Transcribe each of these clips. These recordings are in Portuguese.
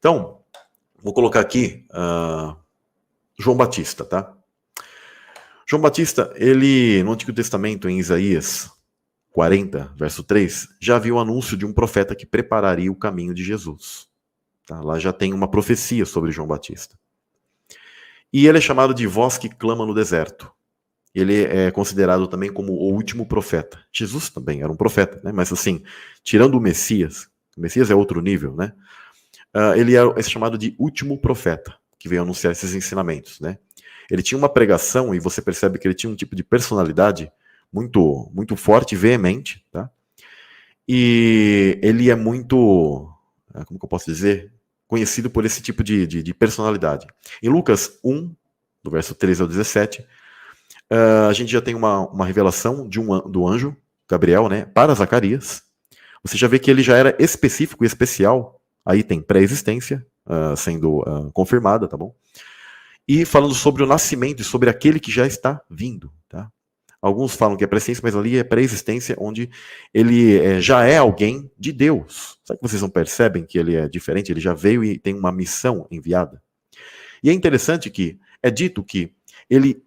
Então, vou colocar aqui João Batista, tá? João Batista, ele, no Antigo Testamento, em Isaías 40, verso 3, já viu o anúncio de um profeta que prepararia o caminho de Jesus. Tá? Lá já tem uma profecia sobre João Batista. E ele é chamado de voz que clama no deserto. Ele é considerado também como o último profeta. Jesus também era um profeta, né? Mas assim, tirando o Messias é outro nível, né? Ele é chamado de último profeta, que veio anunciar esses ensinamentos, né? Ele tinha uma pregação, e você percebe que ele tinha um tipo de personalidade muito, muito forte e veemente, tá? E ele é muito, como que eu posso dizer, conhecido por esse tipo de personalidade. Em Lucas 1, do verso 13 ao 17, a gente já tem uma revelação do anjo Gabriel, né, para Zacarias. Você já vê que ele já era específico e especial. Aí tem pré-existência sendo confirmada, tá bom? E falando sobre o nascimento e sobre aquele que já está vindo, tá? Alguns falam que é pré-existência, mas ali é pré-existência, onde ele já é alguém de Deus. Sabe que vocês não percebem que ele é diferente? Ele já veio e tem uma missão enviada. E é interessante que é dito que ele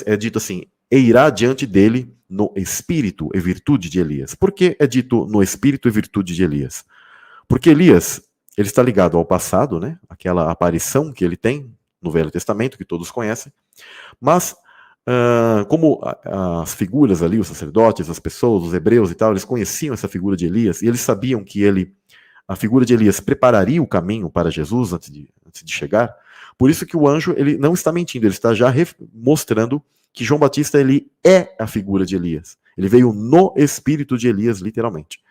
é dito assim, e irá diante dele no espírito e virtude de Elias. Por que é dito no espírito e virtude de Elias? Porque Elias, ele está ligado ao passado, né? Aquela aparição que ele tem no Velho Testamento, que todos conhecem, mas como as figuras ali, os sacerdotes, as pessoas, os hebreus e tal, eles conheciam essa figura de Elias, e eles sabiam que a figura de Elias prepararia o caminho para Jesus antes de chegar. Por isso que o anjo, ele não está mentindo, ele está já mostrando que João Batista, ele é a figura de Elias. Ele veio no espírito de Elias, literalmente.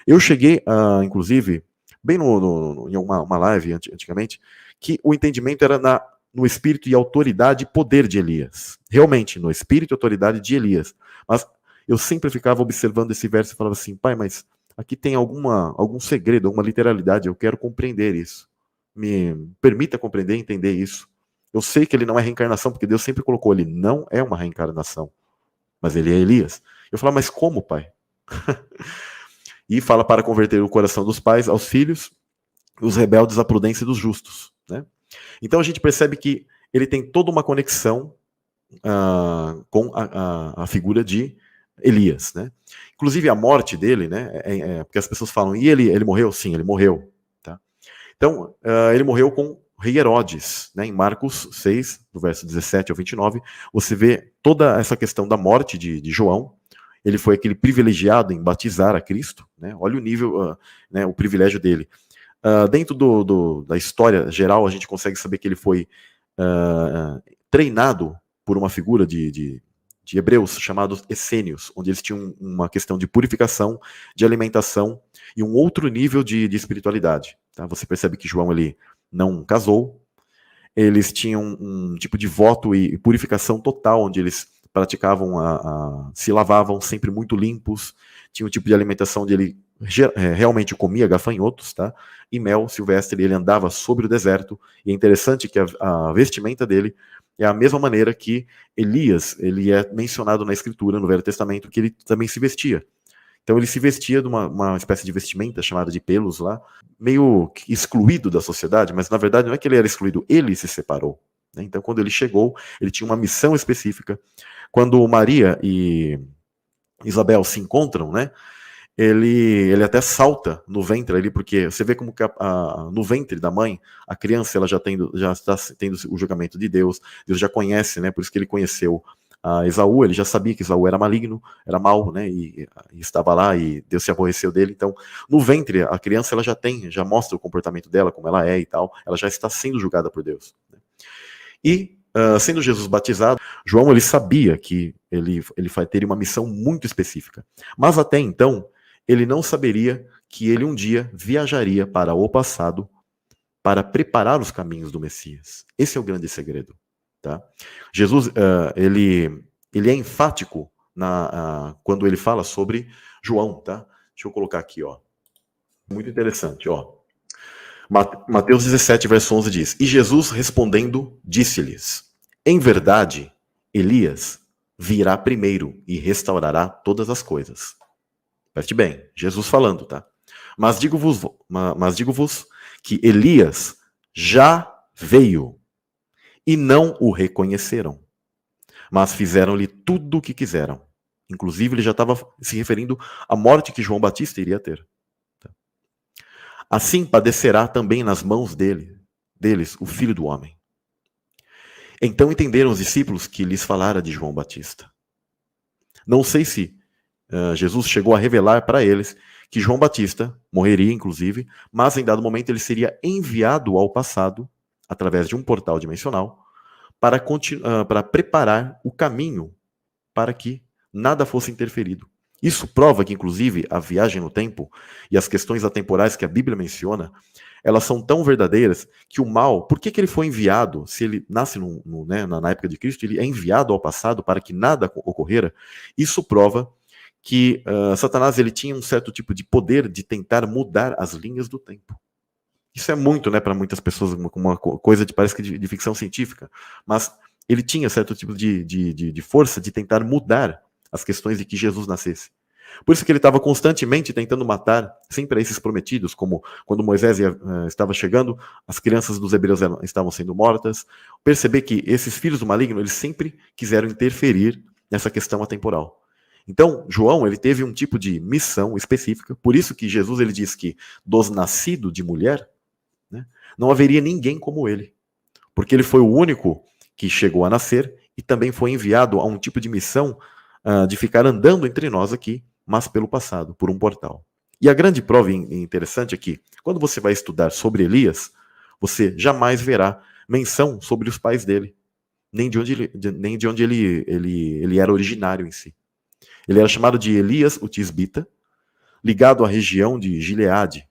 Eu cheguei, inclusive, bem em uma live antigamente, que o entendimento era no espírito e autoridade e poder de Elias. Realmente, no espírito e autoridade de Elias. Mas eu sempre ficava observando esse verso e falava assim, pai, mas aqui tem algum segredo, alguma literalidade, eu quero compreender isso. Me permita compreender e entender isso. Eu sei que ele não é reencarnação, porque Deus sempre colocou, ele não é uma reencarnação, mas ele é Elias. Eu falava, mas como, pai? E fala para converter o coração dos pais aos filhos, os rebeldes à prudência dos justos, né? Então a gente percebe que ele tem toda uma conexão com a figura de Elias, né? Inclusive a morte dele, né? Porque as pessoas falam, e ele morreu? Sim, ele morreu. Tá? Então, ele morreu com o rei Herodes, né? Em Marcos 6, do verso 17 ao 29, você vê toda essa questão da morte de João. Ele foi aquele privilegiado em batizar a Cristo, né? Olha o nível, né, o privilégio dele. Dentro da história geral, a gente consegue saber que ele foi treinado por uma figura de hebreus chamados essênios, onde eles tinham uma questão de purificação, de alimentação e um outro nível de espiritualidade. Tá? Você percebe que João ele não casou, eles tinham um tipo de voto e purificação total, onde eles praticavam, se lavavam sempre muito limpos, tinha um tipo de alimentação onde ele realmente comia gafanhotos, tá? E mel silvestre, ele andava sobre o deserto, e é interessante que a vestimenta dele é a mesma maneira que Elias, ele é mencionado na escritura, no Velho Testamento, que ele também se vestia. Então ele se vestia de uma espécie de vestimenta chamada de pelos lá, meio excluído da sociedade, mas na verdade não é que ele era excluído, ele se separou. Né? Então quando ele chegou, ele tinha uma missão específica. Quando Maria e Isabel se encontram, né? Ele até salta no ventre ali, porque você vê como que no ventre da mãe, a criança ela já está tendo o julgamento de Deus, Deus já conhece, né? Por isso que ele conheceu a Esaú, ele já sabia que Esaú era maligno, era mau, né? E estava lá e Deus se aborreceu dele. Então, no ventre, a criança ela já mostra o comportamento dela, como ela é e tal, ela já está sendo julgada por Deus. E sendo Jesus batizado, João ele sabia que ele teria uma missão muito específica. Mas até então, ele não saberia que ele um dia viajaria para o passado para preparar os caminhos do Messias. Esse é o grande segredo. Tá? Jesus ele é enfático quando ele fala sobre João. Tá? Deixa eu colocar aqui. Ó. Muito interessante. Ó. Mateus 17, verso 11 diz, e Jesus respondendo, disse-lhes, em verdade, Elias virá primeiro e restaurará todas as coisas. Preste bem, Jesus falando, tá? Mas digo-vos que Elias já veio e não o reconheceram, mas fizeram-lhe tudo o que quiseram. Inclusive, ele já estava se referindo à morte que João Batista iria ter. Assim padecerá também nas mãos deles o Filho do Homem. Então entenderam os discípulos que lhes falara de João Batista. Não sei se Jesus chegou a revelar para eles que João Batista morreria, inclusive, mas em dado momento ele seria enviado ao passado, através de um portal dimensional, para preparar o caminho para que nada fosse interferido. Isso prova que, inclusive, a viagem no tempo e as questões atemporais que a Bíblia menciona, elas são tão verdadeiras que o mal, por que ele foi enviado, se ele nasce na época de Cristo, ele é enviado ao passado para que nada ocorrera, isso prova que Satanás ele tinha um certo tipo de poder de tentar mudar as linhas do tempo. Isso é muito, para muitas pessoas, uma coisa parece que de ficção científica, mas ele tinha certo tipo de força de tentar mudar as questões de que Jesus nascesse. Por isso que ele estava constantemente tentando matar sempre esses prometidos, como quando Moisés estava chegando, as crianças dos hebreus estavam sendo mortas. Perceber que esses filhos do maligno, eles sempre quiseram interferir nessa questão atemporal. Então, João, ele teve um tipo de missão específica, por isso que Jesus ele diz que dos nascidos de mulher, não haveria ninguém como ele, porque ele foi o único que chegou a nascer e também foi enviado a um tipo de missão de ficar andando entre nós aqui, mas pelo passado, por um portal. E a grande prova interessante é que, quando você vai estudar sobre Elias, você jamais verá menção sobre os pais dele, nem de onde ele era originário em si. Ele era chamado de Elias, o Tisbita, ligado à região de Gileade,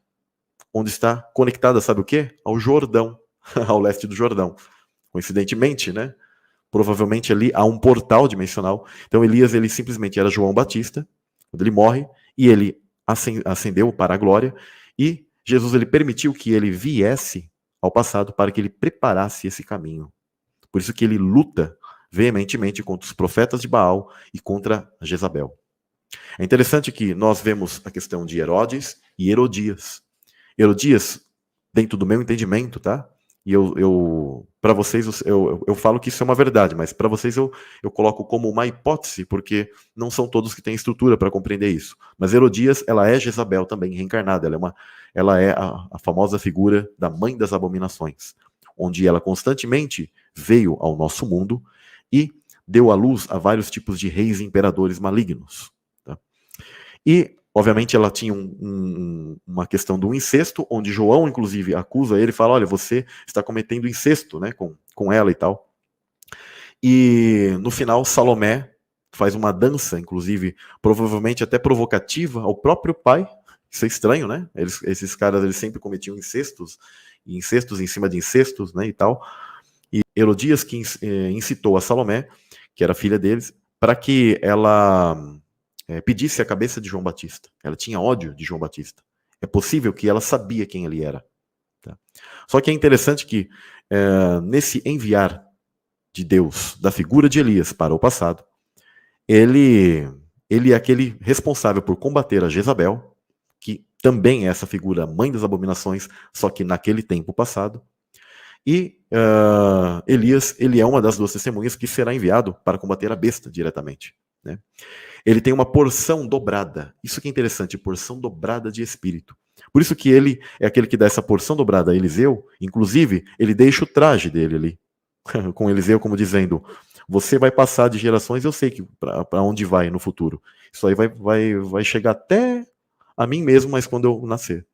onde está conectada, sabe o quê? Ao Jordão, ao leste do Jordão. Coincidentemente, provavelmente ali há um portal dimensional. Então Elias, ele simplesmente era João Batista, quando ele morre, e ele ascendeu para a glória, e Jesus ele permitiu que ele viesse ao passado para que ele preparasse esse caminho. Por isso que ele luta veementemente contra os profetas de Baal e contra Jezabel. É interessante que nós vemos a questão de Herodes e Herodias. Herodias, dentro do meu entendimento, tá? E para vocês, eu falo que isso é uma verdade, mas para vocês eu coloco como uma hipótese, porque não são todos que têm estrutura para compreender isso. Mas Herodias, ela é Jezabel também, reencarnada. Ela é a famosa figura da mãe das abominações, onde ela constantemente veio ao nosso mundo e deu à luz a vários tipos de reis e imperadores malignos. Tá? E obviamente ela tinha uma questão do incesto, onde João, inclusive, acusa ele e fala, olha, você está cometendo incesto com ela e tal. E no final, Salomé faz uma dança, inclusive, provavelmente até provocativa ao próprio pai. Isso é estranho, né? Esses caras eles sempre cometiam incestos em cima de incestos, e tal. E Herodias que incitou a Salomé, que era filha deles, para que ela pedisse a cabeça de João Batista. Ela tinha ódio de João Batista. É possível que ela sabia quem ele era. Tá? Só que é interessante que nesse enviar de Deus da figura de Elias para o passado, ele é aquele responsável por combater a Jezabel, que também é essa figura mãe das abominações, só que naquele tempo passado. E Elias, ele é uma das duas testemunhas que será enviado para combater a besta diretamente. Ele tem uma porção dobrada. Isso que é interessante, porção dobrada de espírito. Por isso que ele é aquele que dá essa porção dobrada a Eliseu. Inclusive, ele deixa o traje dele ali, com Eliseu como dizendo, você vai passar de gerações, eu sei que para onde vai no futuro. Isso aí vai chegar até a mim mesmo, mas quando eu nascer.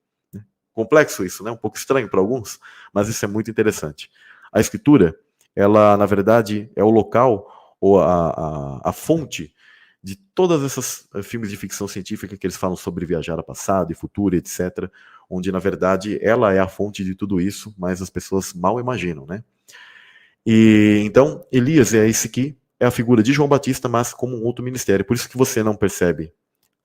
Complexo isso, Um pouco estranho para alguns, mas isso é muito interessante. A escritura, ela, na verdade, é o local ou a fonte de todas essas filmes de ficção científica que eles falam sobre viajar a passado e futuro, etc., onde, na verdade, ela é a fonte de tudo isso, mas as pessoas mal imaginam, E então, Elias é esse que é a figura de João Batista, mas como um outro ministério. Por isso que você não percebe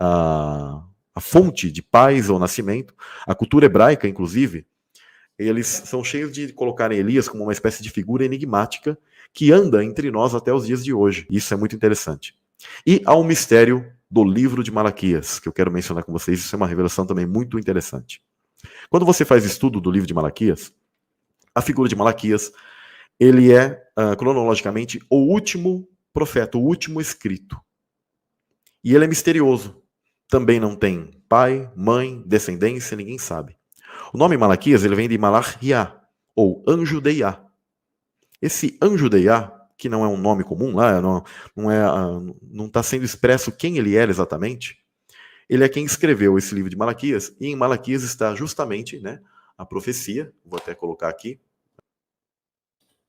a fonte de paz ou nascimento. A cultura hebraica, inclusive, eles são cheios de colocarem Elias como uma espécie de figura enigmática que anda entre nós até os dias de hoje. Isso é muito interessante. E há um mistério do livro de Malaquias, que eu quero mencionar com vocês. Isso é uma revelação também muito interessante. Quando você faz estudo do livro de Malaquias, a figura de Malaquias, ele é, cronologicamente, o último profeta, o último escrito. E ele é misterioso. Também não tem pai, mãe, descendência, ninguém sabe. O nome Malaquias, ele vem de Malach-Iá, ou anjo de Iá. Esse anjo de Iá, que não é um nome comum lá, não está sendo expresso quem ele era exatamente, ele é quem escreveu esse livro de Malaquias, e em Malaquias está justamente, né, a profecia, vou até colocar aqui,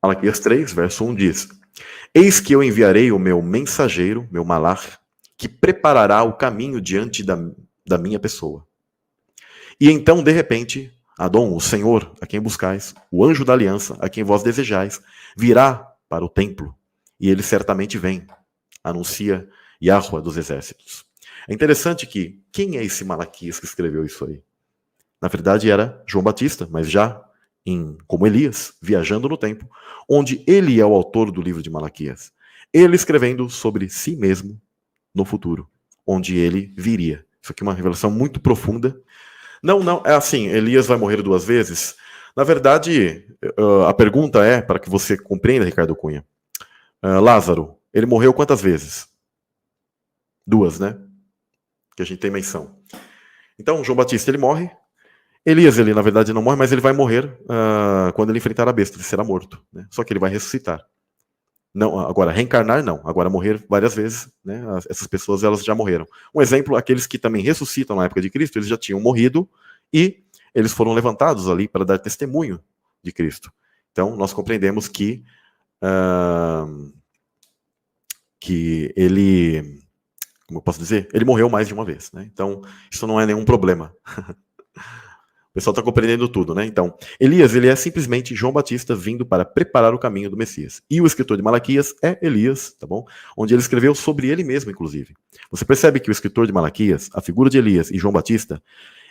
Malaquias 3, verso 1 diz: Eis que eu enviarei o meu mensageiro, meu malach, que preparará o caminho diante da minha pessoa. E então, de repente, Adão, o Senhor, a quem buscais, o anjo da aliança, a quem vós desejais, virá para o templo, e ele certamente vem, anuncia Yahweh dos exércitos. É interessante que, quem é esse Malaquias que escreveu isso aí? Na verdade era João Batista, mas já como Elias, viajando no tempo, onde ele é o autor do livro de Malaquias. Ele escrevendo sobre si mesmo no futuro, onde ele viria. Isso aqui é uma revelação muito profunda. Não, é assim, Elias vai morrer 2 vezes? Na verdade, a pergunta é, para que você compreenda, Ricardo Cunha, Lázaro, ele morreu quantas vezes? 2, né? Que a gente tem menção. Então, João Batista, ele morre. Elias, ele na verdade não morre, mas ele vai morrer quando ele enfrentar a besta, ele será morto. Né? Só que ele vai ressuscitar. Não, agora, reencarnar não. Agora, morrer várias vezes, né? Essas pessoas elas já morreram. Um exemplo, aqueles que também ressuscitam na época de Cristo, eles já tinham morrido e eles foram levantados ali para dar testemunho de Cristo. Então, nós compreendemos que ele, como eu posso dizer, ele morreu mais de uma vez. Né? Então, isso não é nenhum problema. O pessoal está compreendendo tudo, né? Então, Elias, ele é simplesmente João Batista vindo para preparar o caminho do Messias. E o escritor de Malaquias é Elias, tá bom? Onde ele escreveu sobre ele mesmo, inclusive. Você percebe que o escritor de Malaquias, a figura de Elias e João Batista,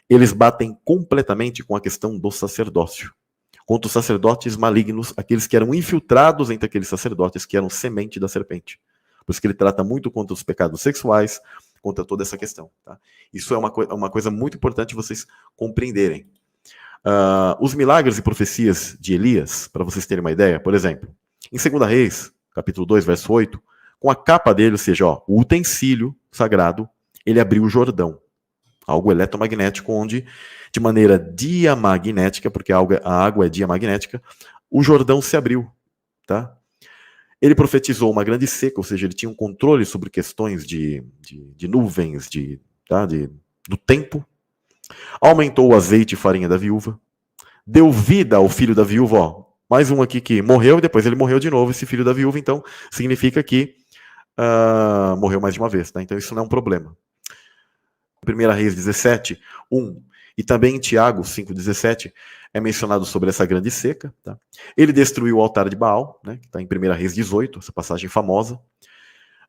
eles batem completamente com a questão do sacerdócio. Contra os sacerdotes malignos, aqueles que eram infiltrados entre aqueles sacerdotes que eram semente da serpente. Por isso que ele trata muito contra os pecados sexuais, contra toda essa questão. Tá? Isso é uma coisa muito importante vocês compreenderem. Os milagres e profecias de Elias, para vocês terem uma ideia, por exemplo, em 2 Reis, capítulo 2, verso 8, com a capa dele, ou seja, o utensílio sagrado, ele abriu o Jordão. Algo eletromagnético, onde, de maneira diamagnética, porque a água é diamagnética, o Jordão se abriu. Tá? Ele profetizou uma grande seca, ou seja, ele tinha um controle sobre questões de nuvens, do tempo. Aumentou o azeite e farinha da viúva. Deu vida ao filho da viúva. Ó, mais um aqui que morreu e depois ele morreu de novo, esse filho da viúva. Então, significa que morreu mais de uma vez. Tá? Então, isso não é um problema. 1 Reis 17, 1. E também em Tiago 5,17 é mencionado sobre essa grande seca. Tá? Ele destruiu o altar de Baal, né, que está em 1 Reis 18, essa passagem famosa.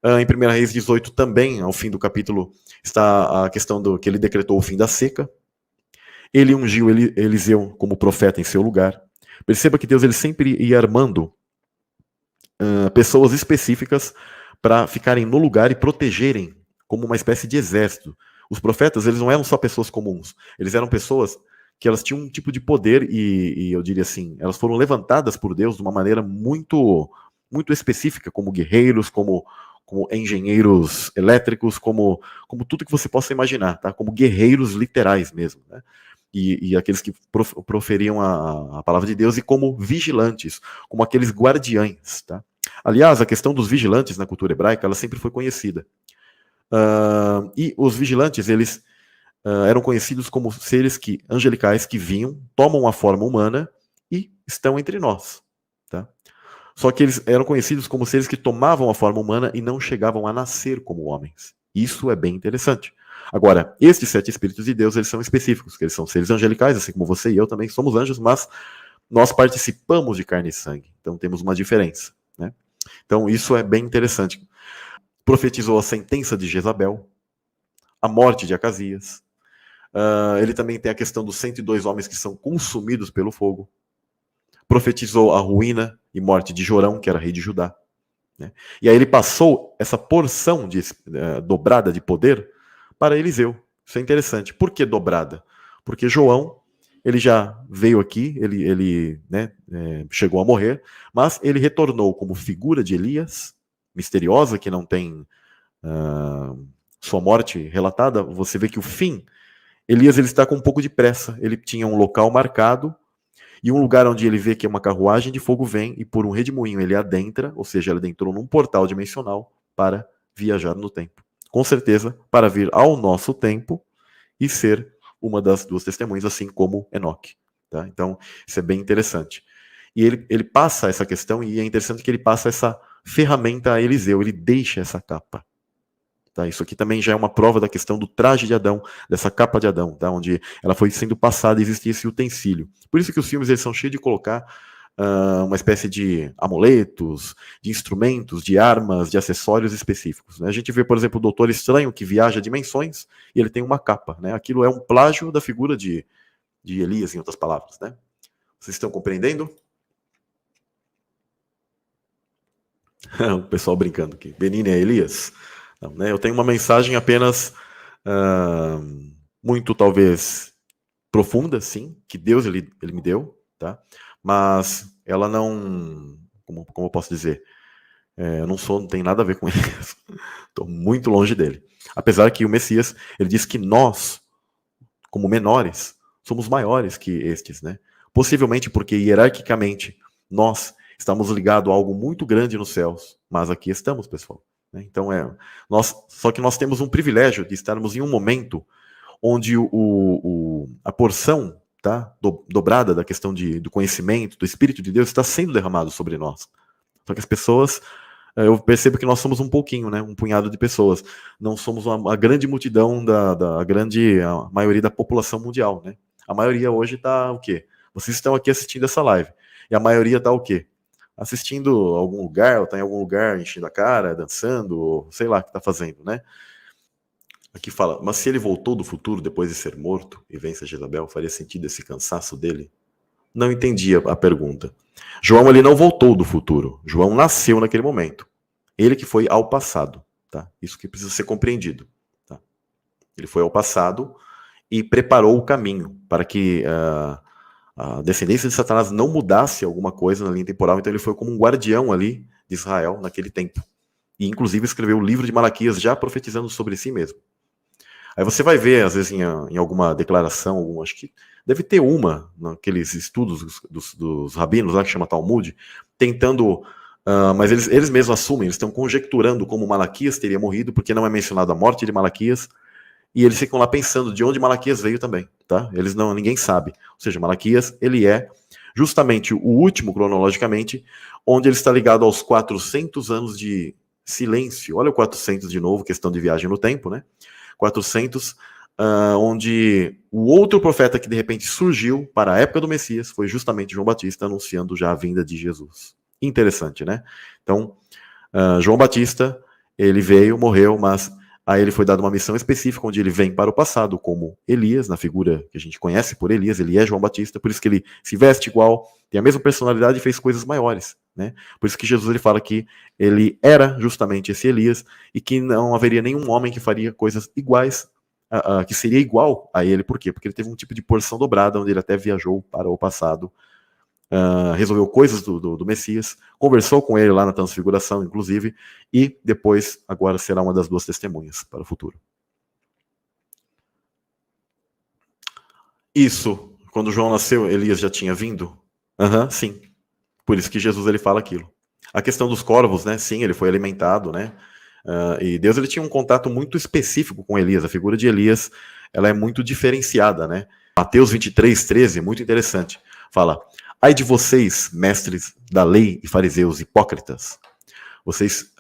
Em 1 Reis 18 também, ao fim do capítulo, está a questão do que ele decretou o fim da seca. Ele ungiu Eliseu como profeta em seu lugar. Perceba que Deus ele sempre ia armando pessoas específicas para ficarem no lugar e protegerem como uma espécie de exército. Os profetas, eles não eram só pessoas comuns, eles eram pessoas que elas tinham um tipo de poder e eu diria assim, elas foram levantadas por Deus de uma maneira muito, muito específica, como guerreiros, como engenheiros elétricos, como tudo que você possa imaginar, tá? Como guerreiros literais mesmo, né? E aqueles que proferiam a palavra de Deus e como vigilantes, como aqueles guardiães, tá? Aliás, a questão dos vigilantes na cultura hebraica, ela sempre foi conhecida. E os vigilantes, eles eram conhecidos como seres angelicais que vinham, tomam a forma humana e estão entre nós. Tá? Só que eles eram conhecidos como seres que tomavam a forma humana e não chegavam a nascer como homens. Isso é bem interessante. Agora, estes 7 espíritos de Deus, eles são específicos, eles são seres angelicais, assim como você e eu também somos anjos, mas nós participamos de carne e sangue. Então temos uma diferença. Né? Então isso é bem interessante. Profetizou a sentença de Jezabel, a morte de Acasias. Ele também tem a questão dos 102 homens que são consumidos pelo fogo. Profetizou a ruína e morte de Jorão, que era rei de Judá. Né? E aí ele passou essa porção dobrada de poder para Eliseu. Isso é interessante. Por que dobrada? Porque João, ele já veio aqui, ele né, chegou a morrer, mas ele retornou como figura de Elias, misteriosa, que não tem sua morte relatada. Você vê que o fim, Elias ele está com um pouco de pressa, ele tinha um local marcado, e um lugar onde ele vê que uma carruagem de fogo vem, e por um redemoinho ele adentra, ou seja, ele adentrou num portal dimensional para viajar no tempo. Com certeza, para vir ao nosso tempo e ser uma das duas testemunhas, assim como Enoque. Tá? Então, isso é bem interessante. E ele passa essa questão, e é interessante que ele passa essa ferramenta a Eliseu, ele deixa essa capa. Tá? Isso aqui também já é uma prova da questão do traje de Adão, dessa capa de Adão, tá? Onde ela foi sendo passada e existia esse utensílio. Por isso que os filmes eles são cheios de colocar uma espécie de amuletos, de instrumentos, de armas, de acessórios específicos. Né? A gente vê, por exemplo, o Doutor Estranho, que viaja dimensões, e ele tem uma capa. Né? Aquilo é um plágio da figura de Elias, em outras palavras. Né? Vocês estão compreendendo? O pessoal brincando aqui. Benini é Elias? Não, né? Eu tenho uma mensagem apenas muito, talvez, profunda, sim, que Deus ele me deu, tá? Mas ela não, como eu posso dizer, não tem nada a ver com ele. Estou muito longe dele. Apesar que o Messias, ele diz que nós, como menores, somos maiores que estes, né? Possivelmente porque hierarquicamente nós estamos ligados a algo muito grande nos céus, mas aqui estamos, pessoal. Então só que nós temos um privilégio de estarmos em um momento onde a porção, tá, dobrada da questão do conhecimento, do Espírito de Deus está sendo derramado sobre nós. Só que as pessoas, eu percebo que nós somos um pouquinho, né, um punhado de pessoas. Não somos a grande multidão a maioria da população mundial, né? A maioria hoje está o quê? Vocês estão aqui assistindo essa live. E a maioria está o quê? Assistindo algum lugar, ou está em algum lugar enchendo a cara, dançando, ou sei lá o que está fazendo, né? Aqui fala, mas se ele voltou do futuro depois de ser morto e vence a Jezabel, faria sentido esse cansaço dele? Não entendi a pergunta. João, ele não voltou do futuro. João nasceu naquele momento. Ele que foi ao passado. Tá? Isso que precisa ser compreendido. Tá? Ele foi ao passado e preparou o caminho para que a descendência de Satanás não mudasse alguma coisa na linha temporal. Então ele foi como um guardião ali de Israel naquele tempo. E inclusive escreveu o livro de Malaquias já profetizando sobre si mesmo. Aí você vai ver, às vezes, em alguma declaração, acho que deve ter uma, naqueles estudos dos rabinos lá, que chama Talmud, tentando, mas eles mesmos assumem, eles estão conjecturando como Malaquias teria morrido, porque não é mencionado a morte de Malaquias, e eles ficam lá pensando de onde Malaquias veio também, tá? Ninguém sabe. Ou seja, Malaquias, ele é justamente o último, cronologicamente, onde ele está ligado aos 400 anos de silêncio. Olha o 400 de novo, questão de viagem no tempo, né? 400, onde o outro profeta que de repente surgiu para a época do Messias foi justamente João Batista, anunciando já a vinda de Jesus. Interessante, né? Então, João Batista, ele veio, morreu, mas a ele foi dada uma missão específica, onde ele vem para o passado como Elias, na figura que a gente conhece por Elias, ele é João Batista, por isso que ele se veste igual, tem a mesma personalidade e fez coisas maiores. Né? Por isso que Jesus ele fala que ele era justamente esse Elias e que não haveria nenhum homem que faria coisas iguais, que seria igual a ele. Por quê? Porque ele teve um tipo de porção dobrada, onde ele até viajou para o passado, resolveu coisas do Messias, conversou com ele lá na Transfiguração, inclusive, e depois agora será uma das duas testemunhas para o futuro. Isso, quando João nasceu, Elias já tinha vindo? Sim. Por isso que Jesus ele fala aquilo. A questão dos corvos, né? Sim, ele foi alimentado, né? E Deus ele tinha um contato muito específico com Elias. A figura de Elias ela é muito diferenciada, né? Mateus 23:13, muito interessante. Fala: ai de vocês, mestres da lei e fariseus hipócritas, vocês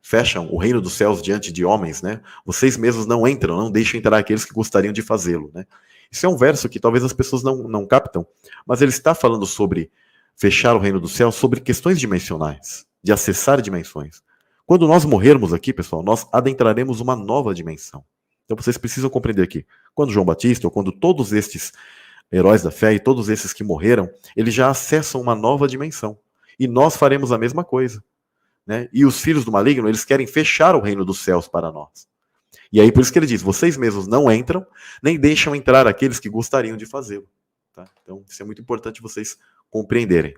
fecham o reino dos céus diante de homens, né? Vocês mesmos não entram, não deixam entrar aqueles que gostariam de fazê-lo, né? Isso é um verso que talvez as pessoas não captam, mas ele está falando sobre fechar o reino do céu, sobre questões dimensionais, de acessar dimensões. Quando nós morrermos aqui, pessoal, nós adentraremos uma nova dimensão. Então vocês precisam compreender aqui, quando João Batista, ou quando todos estes heróis da fé e todos esses que morreram, eles já acessam uma nova dimensão. E nós faremos a mesma coisa. Né? E os filhos do maligno, eles querem fechar o reino dos céus para nós. E aí por isso que ele diz, vocês mesmos não entram, nem deixam entrar aqueles que gostariam de fazê-lo. tá? Então, isso é muito importante vocês compreenderem.